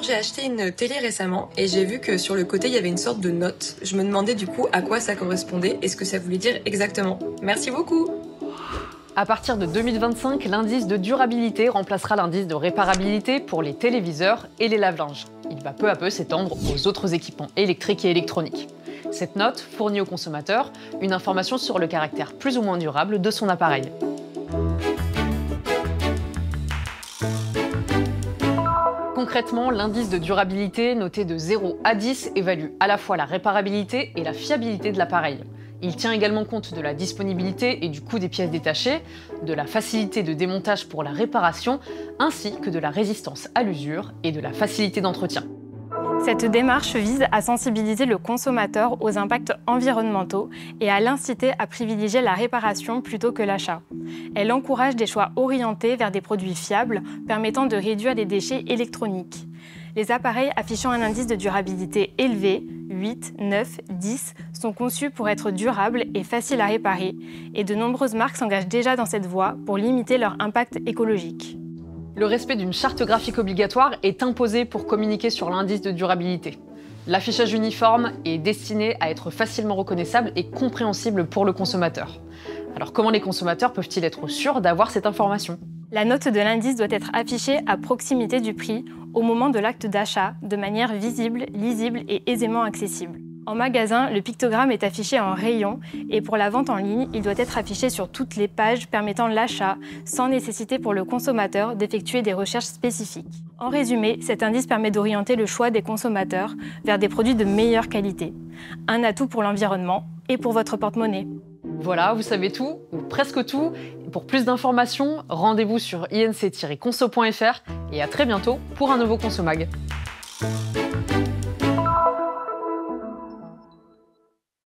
Alors j'ai acheté une télé récemment et j'ai vu que sur le côté il y avait une sorte de note. Je me demandais du coup à quoi ça correspondait et ce que ça voulait dire exactement. Merci beaucoup. À partir de 2025, l'indice de durabilité remplacera l'indice de réparabilité pour les téléviseurs et les lave-linges. Il va peu à peu s'étendre aux autres équipements électriques et électroniques. Cette note fournit au consommateur une information sur le caractère plus ou moins durable de son appareil. Concrètement, l'indice de durabilité noté de 0 à 10 évalue à la fois la réparabilité et la fiabilité de l'appareil. Il tient également compte de la disponibilité et du coût des pièces détachées, de la facilité de démontage pour la réparation, ainsi que de la résistance à l'usure et de la facilité d'entretien. Cette démarche vise à sensibiliser le consommateur aux impacts environnementaux et à l'inciter à privilégier la réparation plutôt que l'achat. Elle encourage des choix orientés vers des produits fiables permettant de réduire les déchets électroniques. Les appareils affichant un indice de durabilité élevé, 8, 9, 10, sont conçus pour être durables et faciles à réparer, et de nombreuses marques s'engagent déjà dans cette voie pour limiter leur impact écologique. Le respect d'une charte graphique obligatoire est imposé pour communiquer sur l'indice de durabilité. L'affichage uniforme est destiné à être facilement reconnaissable et compréhensible pour le consommateur. Alors comment les consommateurs peuvent-ils être sûrs d'avoir cette information ? La note de l'indice doit être affichée à proximité du prix au moment de l'acte d'achat, de manière visible, lisible et aisément accessible. En magasin, le pictogramme est affiché en rayon et pour la vente en ligne, il doit être affiché sur toutes les pages permettant l'achat, sans nécessité pour le consommateur d'effectuer des recherches spécifiques. En résumé, cet indice permet d'orienter le choix des consommateurs vers des produits de meilleure qualité. Un atout pour l'environnement et pour votre porte-monnaie. Voilà, vous savez tout, ou presque tout. Pour plus d'informations, rendez-vous sur inc-conso.fr et à très bientôt pour un nouveau Consomag.